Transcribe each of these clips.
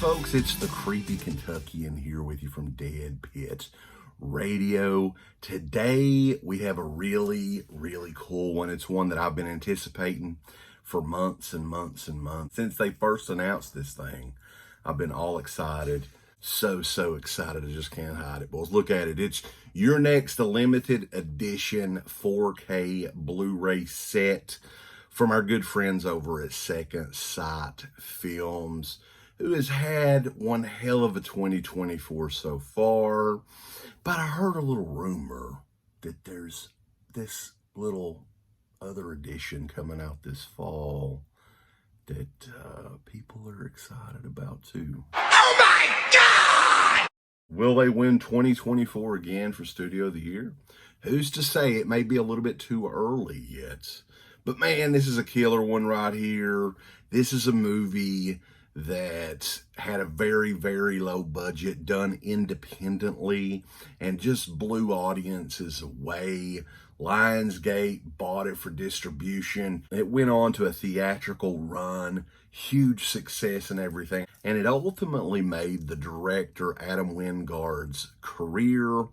folks, it's the Creepy Kentuckian here with you from DEADPIT Radio. Today we have a really cool one. It's one that I've been anticipating for months and months and months. Since they first announced this thing, I've been all excited. So excited, I just can't hide it. Boys, look at it. It's Your Next, a limited edition 4K Blu-ray set from our good friends over at Second Sight Films, who has had one hell of a 2024 so far. But I heard a little rumor that there's this little other edition coming out this fall that people are excited about too. Oh my God! Will they win 2024 again for Studio of the Year? Who's to say? It may be a little bit too early yet. But man, this is a killer one right here. This is a movie that had a very low budget, done independently, and just blew audiences away. Lionsgate bought it for distribution. It went on to a theatrical run, huge success and everything. And it ultimately made the director Adam Wingard's career.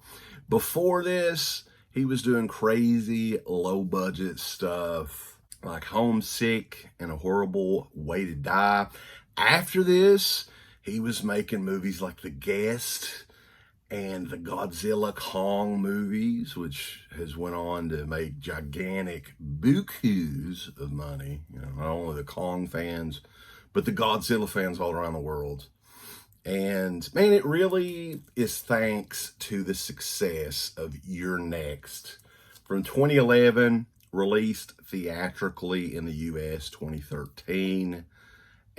Before this, he was doing crazy low budget stuff like Homesick and A Horrible Way to Die. After this, he was making movies like The Guest and the Godzilla Kong movies, which has went on to make gigantic bukus of money. You know, not only the Kong fans, but the Godzilla fans all around the world. And man, it really is thanks to the success of Your Next. From 2011, released theatrically in the US 2013.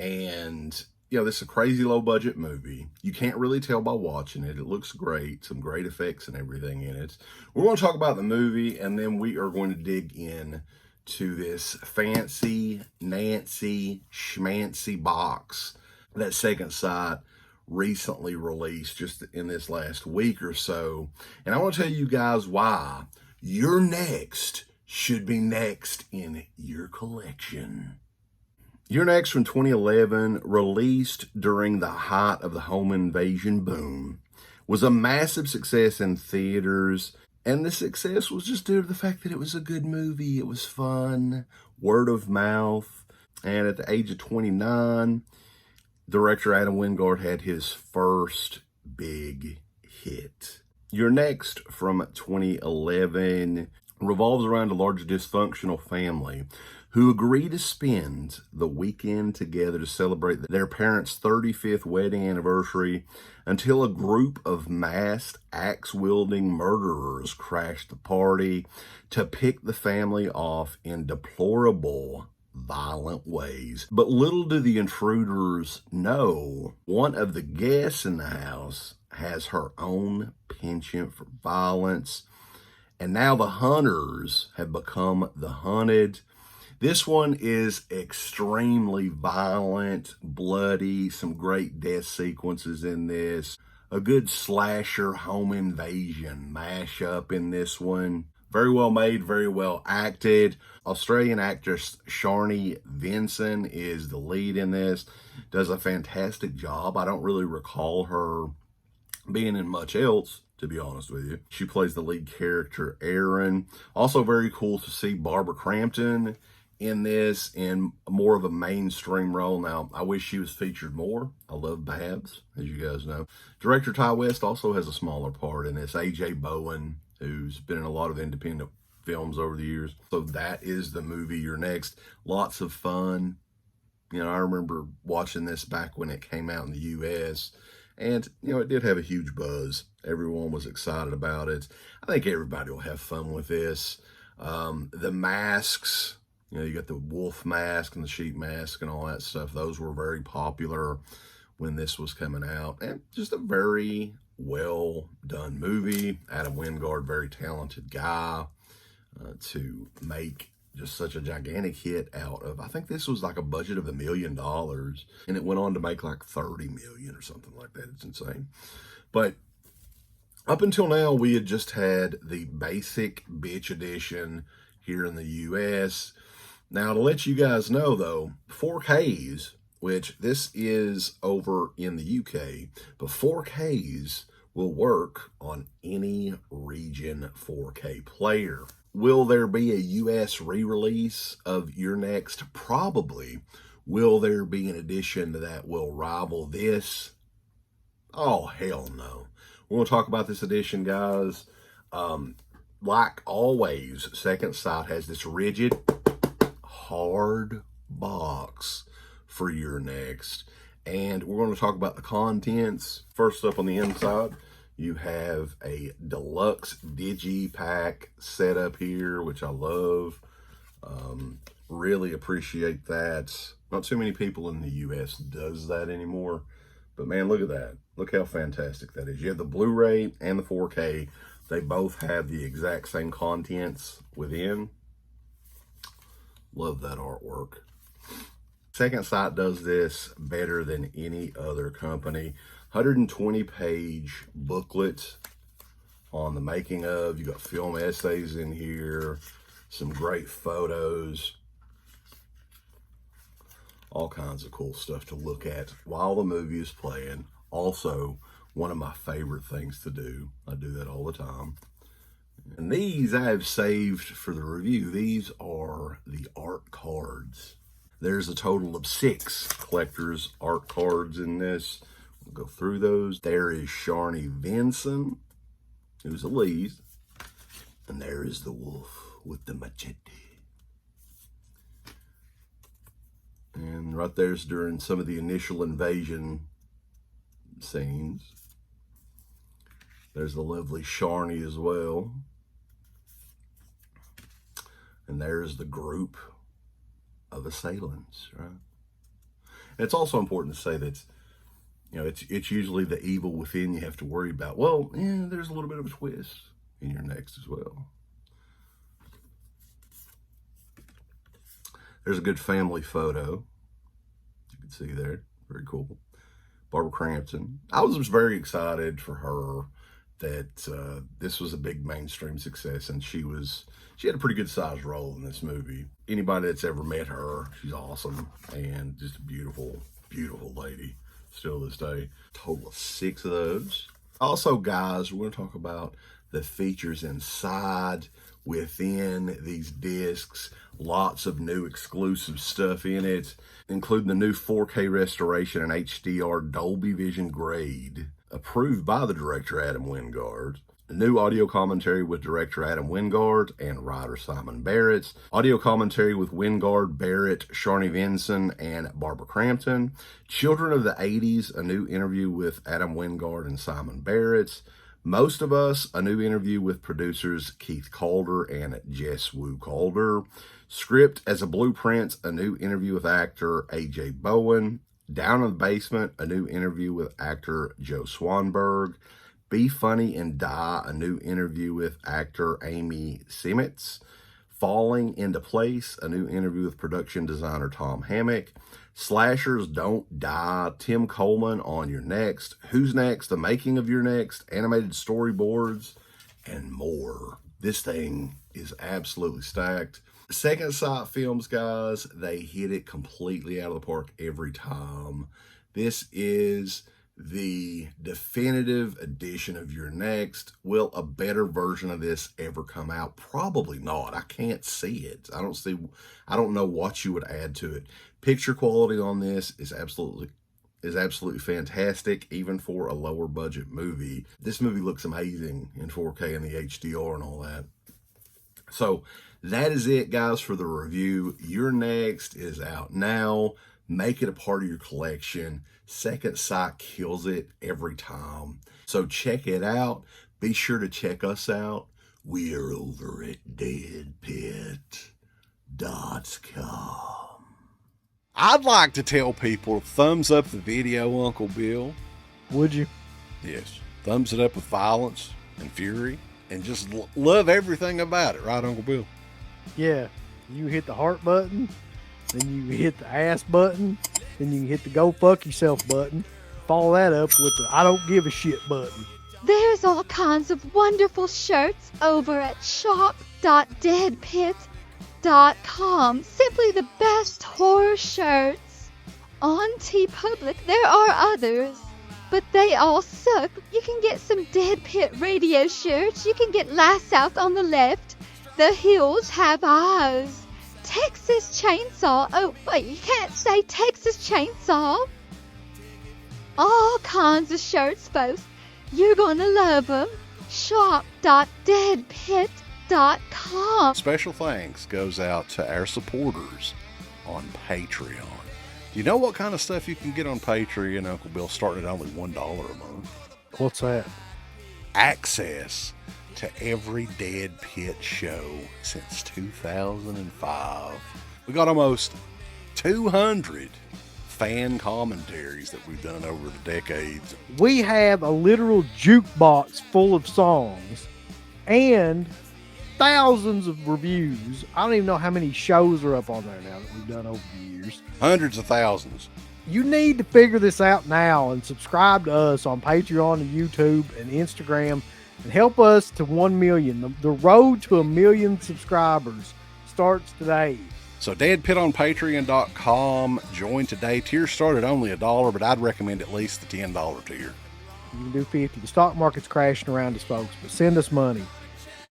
And, you know, this is a crazy low budget movie. You can't really tell by watching it. It looks great, some great effects and everything in it. We're going to talk about the movie, and then we are going to dig in to this fancy Nancy schmancy box that Second Sight recently released just in this last week or so. And I want to tell you guys why Your Next should be next in your collection. Your Next from 2011, released during the height of the home invasion boom, was a massive success in theaters. And the success was just due to the fact that it was a good movie. It was fun, word of mouth. And at the age of 29, director Adam Wingard had his first big hit. Your Next from 2011 revolves around a large dysfunctional family who agree to spend the weekend together to celebrate their parents' 35th wedding anniversary until a group of masked, axe-wielding murderers crash the party to pick the family off in deplorable, violent ways. But little do the intruders know, one of the guests in the house has her own penchant for violence, and now the hunters have become the hunted. This one is extremely violent, bloody, some great death sequences in this. A good slasher home invasion mashup in this one. Very well made, very well acted. Australian actress Sharni Vinson is the lead in this. Does a fantastic job. I don't really recall her being in much else, to be honest with you. She plays the lead character, Erin. Also very cool to see Barbara Crampton in this in more of a mainstream role. Now, I wish she was featured more. I love Babs, as you guys know. Director Ty West also has a smaller part in this. A.J. Bowen, who's been in a lot of independent films over the years. So that is the movie Your Next. Lots of fun. You know, I remember watching this back when it came out in the U.S., and, you know, it did have a huge buzz. Everyone was excited about it. I think everybody will have fun with this. The masks, you know, you got the wolf mask and the sheep mask and all that stuff. Those were very popular when this was coming out. And just a very well done movie. Adam Wingard, very talented guy to make just such a gigantic hit out of. I think this was like a budget of $1 million, and it went on to make like 30 million or something like that. It's insane. But up until now, we had just had the basic bitch edition here in the US. Now, to let you guys know though, 4Ks which this is over in the UK, but 4Ks will work on any region 4K player. Will there be a US re-release of Your Next? Probably. Will there be an edition that will rival this? Oh, hell no. We're going to talk about this edition, guys. Like always, Second Sight has this rigid, hard box for Your Next. And we're going to talk about the contents. First up on the inside, you have a deluxe digipack setup here, which I love. Really appreciate that. Not too many people in the US does that anymore. But man, look at that. Look how fantastic that is. You have the Blu-ray and the 4K. They both have the exact same contents within. Love that artwork. Second Sight does this better than any other company. 120-page booklet on the making of. You got film essays in here, some great photos, all kinds of cool stuff to look at while the movie is playing. Also, one of my favorite things to do. I do that all the time. And these I have saved for the review. These are the art cards. There's a total of 6 collector's art cards in this. We'll go through those. There is Sharni Vinson, who's Elise. And there is the wolf with the machete. And right there's during some of the initial invasion scenes. There's the lovely Sharni as well. And there's the group of assailants, right? And it's also important to say that, you know, it's usually the evil within you have to worry about. Well, yeah, there's a little bit of a twist in Your Next as well. There's a good family photo. You can see there. Very cool. Barbara Crampton. I was just very excited for her that this was a big mainstream success, and she had a pretty good sized role in this movie. Anybody that's ever met her, she's awesome and just a beautiful, beautiful lady still to this day. Total of 6 of those. Also, guys, we're going to talk about the features inside within these discs. Lots of new exclusive stuff in it, including the new 4K restoration and HDR Dolby Vision grade, approved by the director Adam Wingard. A new audio commentary with director Adam Wingard and writer Simon Barrett. Audio commentary with Wingard, Barrett, Sharni Vinson, and Barbara Crampton. Children of the 80s, a new interview with Adam Wingard and Simon Barrett. Most of Us, a new interview with producers Keith Calder and Jess Wu Calder. Script as a Blueprint, a new interview with actor A.J. Bowen. Down in the Basement, a new interview with actor Joe Swanberg. Be Funny and Die, a new interview with actor Amy Simetz. Falling Into Place, a new interview with production designer Tom Hammock. Slashers Don't Die, Tim Coleman on Your Next. Who's Next, the making of Your Next, animated storyboards, and more. This thing is absolutely stacked. Second Sight Films, guys, they hit it completely out of the park every time. This is the definitive edition of Your Next. Will a better version of this ever come out? Probably not. I can't see it. I don't know what you would add to it. Picture quality on this is absolutely fantastic, even for a lower budget movie. This movie looks amazing in 4K and the HDR and all that. So that is it, guys, for the review. Your Next is out now. Make it a part of your collection. Second Sight kills it every time. So check it out. Be sure to check us out. We are over at DEADPIT.com. I'd like to tell people to thumbs up the video, Uncle Bill. Would you? Yes. Thumbs it up with violence and fury and just love everything about it, right, Uncle Bill? Yeah. You hit the heart button, then you hit the ass button, then you can hit the go fuck yourself button. Follow that up with the I don't give a shit button. There's all kinds of wonderful shirts over at shop.deadpit.com. Simply the best horror shirts. On TeePublic, there are others, but they all suck. You can get some Dead Pit Radio shirts. You can get Last South on the Left. The Hills Have Eyes. Texas Chainsaw. Oh, wait, you can't say Texas Chainsaw. All kinds of shirts, folks. You're gonna love them. Shop.deadpit.com. Special thanks goes out to our supporters on Patreon. Do you know what kind of stuff you can get on Patreon, Uncle Bill, starting at only $1 a month? What's that? Access to every Dead Pit show since 2005. We got almost 200 fan commentaries that we've done over the decades. We have a literal jukebox full of songs and thousands of reviews. I don't even know how many shows are up on there now that we've done over the years. Hundreds of thousands. You need to figure this out now and subscribe to us on Patreon and YouTube and Instagram and help us to 1 million. The road to 1 million subscribers starts today. So deadpitonpatreon.com. Join today. Tiers start at only $1, but I'd recommend at least the $10 tier. You can do 50. The stock market's crashing around us, folks, but send us money.